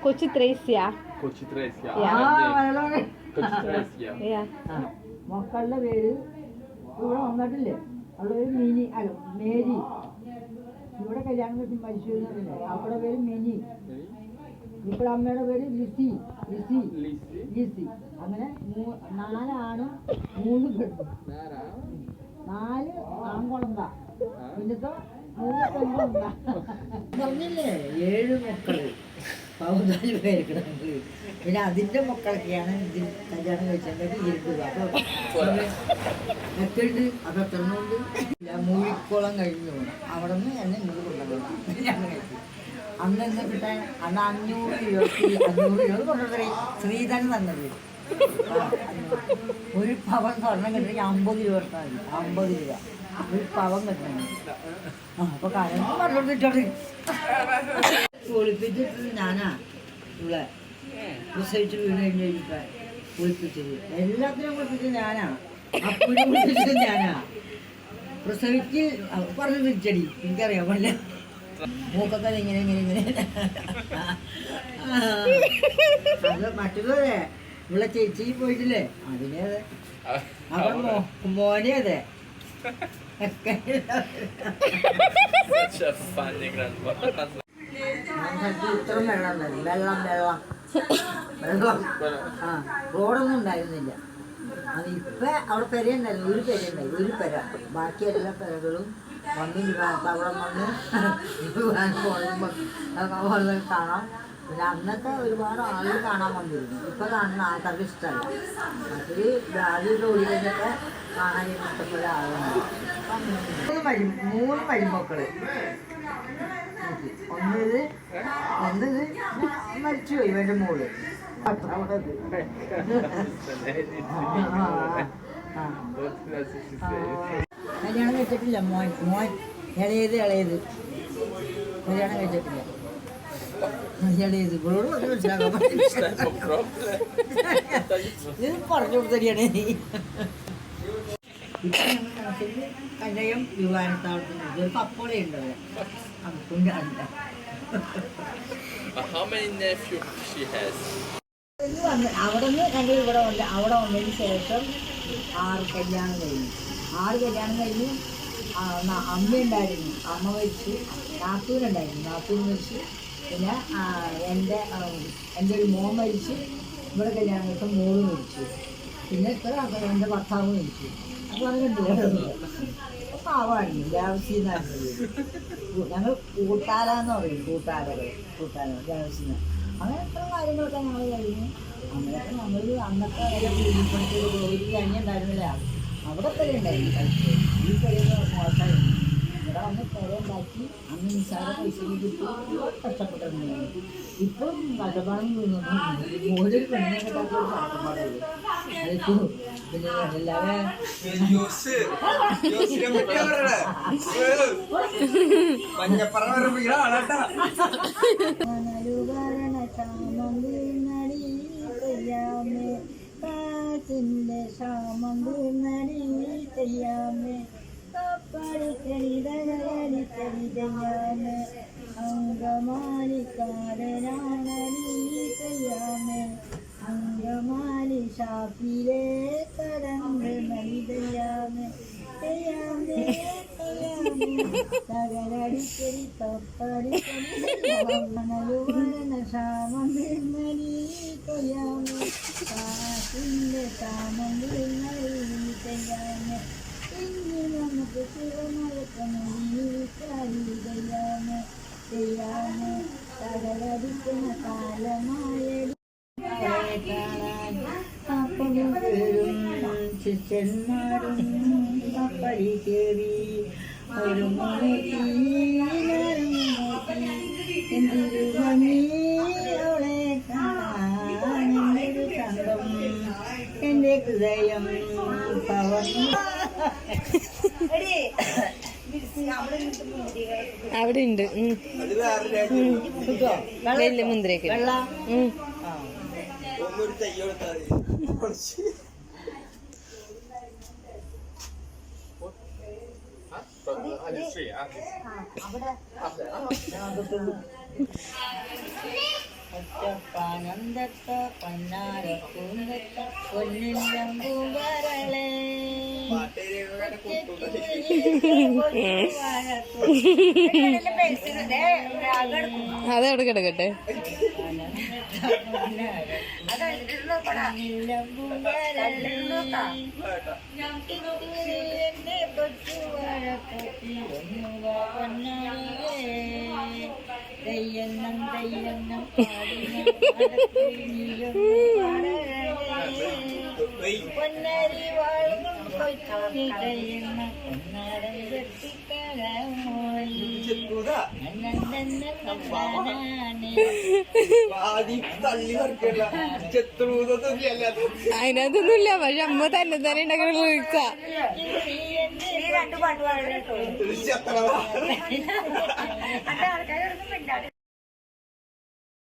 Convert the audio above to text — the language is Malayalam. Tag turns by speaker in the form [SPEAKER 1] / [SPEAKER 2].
[SPEAKER 1] കൊച്ചു ത്രേസ്യ.
[SPEAKER 2] മക്കളുടെ പേര് ഇവിടെ വന്നിട്ടില്ലേ, അവിടെ ഒരു മിനി അല്ല മേരി. ഇവിടെ കല്യാണം കഴിച്ച് മരിച്ചു എന്നല്ലേ, അവരുടെ പേര് മിനി. ഇവിടെ അമ്മയുടെ പേര് ലിസി. അങ്ങനെ 4 ആണും 3 പെണ്ണും. 4 ആൺകുളന്ത, പിന്നത്തെ 3 പെണ്ണുണ്ട. പറഞ്ഞില്ലേ 7 മക്കള്, 14 പേര്. പിന്നെ അതിന്റെ മക്കളൊക്കെയാണ് ഇതിൽ കല്യാണം കഴിച്ചത്. എത്തുണ്ട് അത് എത്രണ്ണുണ്ട്. മൂഴിക്കുളം കഴിഞ്ഞു പോകണം, അവിടെ നിന്ന് എന്നെ ഇങ്ങോട്ട് കൊണ്ടുപോകണം കല്യാണം കഴിച്ചു. അന്ന് എന്താ കിട്ടാൻ, അന്ന് 500 രൂപ കൊണ്ടുവന്നേ ശ്രീധരൻ തന്നത്. ഒരു പവൻ സ്വർണം കിട്ടണമെങ്കിൽ 50 രൂപ കൊടുത്താൽ മതി. 50 രൂപ ഒരു പവൻ കിട്ടണമെങ്കിൽ. അപ്പൊ കാര്യങ്ങൾ പറഞ്ഞോണ്ടിട്ടോട്ട് ഒളിപ്പിച്ചിട്ട് ഞാനാ ഇവിടെ പ്രസവിച്ച് വീട് കഴിഞ്ഞ് കഴിഞ്ഞിട്ട് ഒളിപ്പിച്ചത്. എല്ലാത്തിനും ഒളിപ്പിച്ചത് ഞാനാ, അപ്പോഴും ഒളിപ്പിച്ചത് ഞാനാ. പ്രസവിച്ച് പറഞ്ഞ് തിരിച്ചടി എനിക്കറിയാൻ പാടില്ല. മൂക്കൊക്കെ ഇങ്ങനെ അത് മറ്റേതേ ഇവിടെ ചേച്ചി പോയിട്ടില്ലേ, അതിനെ അതെ. അവൻ മോനെ അതെ. ഇത്രയും വെള്ളം റോഡൊന്നും ഉണ്ടായിരുന്നില്ല. അത് ഇപ്പൊ അവിടെ പെരയുണ്ടായിരുന്നു, ഒരു പെര. ബാക്കി എല്ലാ പെരകളും വന്ന് അവിടെ വന്ന് കാണാം. പിന്നെ അന്നത്തെ ഒരുപാട് ആളുകൾ കാണാൻ വന്നിരുന്നു. ഇപ്പൊ കാണുന്ന ആൾക്കാർക്ക് ഇഷ്ടമല്ല. മറ്റൊരു ജാതിയുടെ ഓടി കഴിഞ്ഞൊക്കെ കാണാൻ ഇഷ്ടപ്പെട്ട ആളുകളാണ്. 3 മരുമക്കള്. ഒന്നത് മരിച്ചുപോയി ഇവന്റെ മോള്. കല്യാണം കഴിച്ചിട്ടില്ല. മോൻ ഇളയത് കല്യാണം കഴിച്ചിട്ടില്ല. ഇളയത് ഇവളോട് മനസ്സിലാക്കാൻ ഇത് പറഞ്ഞു കൊടുത്തരികയാണ്. ഇപ്പൊ ഞങ്ങൾ നാട്ടിൽ കലയം വിമാനത്താവളത്തിന് ഒരു പപ്പോളെ ഉണ്ടല്ലോ. അവിടെ നിന്ന് ഞങ്ങൾ ഇവിടെ വന്ന് അവിടെ വന്നതിന് ശേഷം 6 കല്യാണം കഴിഞ്ഞു. 6 കല്യാണം കഴിഞ്ഞ് അമ്മ ഉണ്ടായിരുന്നു, അമ്മ മരിച്ചു. നാത്തൂൻ മരിച്ചു. പിന്നെ എൻ്റെ ഒരു മോൻ മരിച്ചു. ഇവിടെ കല്യാണം കഴിച്ച മോള് മരിച്ചു. പിന്നെ എൻ്റെ ഭർത്താവ് മരിച്ചു. അപ്പോൾ അങ്ങനെ പാവാണ് ദേവസ്വീന്നായിരുന്നത്. ഞങ്ങൾ കൂട്ടാരെന്ന് പറയും, കൂട്ടാര ദേവസ്വീന. അങ്ങനെ എത്ര കാര്യങ്ങളൊക്കെ ഞങ്ങൾ കഴിഞ്ഞു. അങ്ങനെയൊക്കെ നമ്മൾ അന്നത്തെ ഒരു കഴിഞ്ഞ ഉണ്ടായിരുന്നില്ല. അവിടെ പെര ഉണ്ടായിരുന്നു കളിച്ചത്. ഈ പെരയെന്ന് മോശമായിരുന്നു. ഇവിടെ വന്ന് പെര ഉണ്ടാക്കി അന്ന് നിസ്സാര പൈസ കിട്ടി കഷ്ടപ്പെട്ടിരുന്നു. ഇപ്പം കഷ്ടപ്പാടും ഓരോ പെണ്ണിനെ കിട്ടാത്ത ഒരു കഷ്ടപ്പാടുള്ളൂ. അതൊക്കെ പിന്നെ എല്ലാവരും കാറ്റിൻ്റെ ക്ഷാമം തീർന്നടി ചെയ്യാമേ, കപ്പടിക്കടി ചെയ്യാമേ, അങ്കമാലിക്കാരനാണടി ചെയ്യാമേ, അങ്കമാലി ഷാപ്പിലെ കരങ്ങൾ നൽകയാമേ, ചെയ്യാമേ തകരടിക്കടി കപ്പടിക്കടി ക്ഷാമം തീർന്നടി ചെയ്യാമേ, കാറ്റിൻ്റെ ക്ഷാമം തീർന്നടി ചെയ്യാമേ, ഇനി നമുക്ക് ശിവമഴക്കമേ തകരടിക്കുന്ന കാലമായടി കാണാൻ അപ്പനും പേരും ശിഷ്യന്മാരും കപ്പടി കയറി ഒരു നോക്കി എന്തൊരു ഭംഗി അവളെ കാണാൻ, എന്തൊരു ചന്തം എൻ്റെ ഹൃദയം പവന്നു.
[SPEAKER 1] അവിടെ ഉണ്ട് വലിയ മുന്തിരിയൊക്കെ.
[SPEAKER 2] ഒറ്റപ്പാനന്ദത്ത പന്നാര പൂന്തത്ത പൊന്നില്ലം പൂവരളേ
[SPEAKER 1] അതെവിടെ കിടക്കട്ടെ.
[SPEAKER 2] തെയ്യന്നം തെയ്യന്നം പൊന്നരി വാഴും കൊയ്ത്തോണി തെയ്യന്ന പൊന്നാരം
[SPEAKER 1] അതിനകത്തൊന്നുമില്ല. പക്ഷെ അമ്മ തന്നെ തന്നെ ഉണ്ടാക്കുന്ന ലിറിക്സാ.
[SPEAKER 2] രണ്ട് പാട്ട് പാടും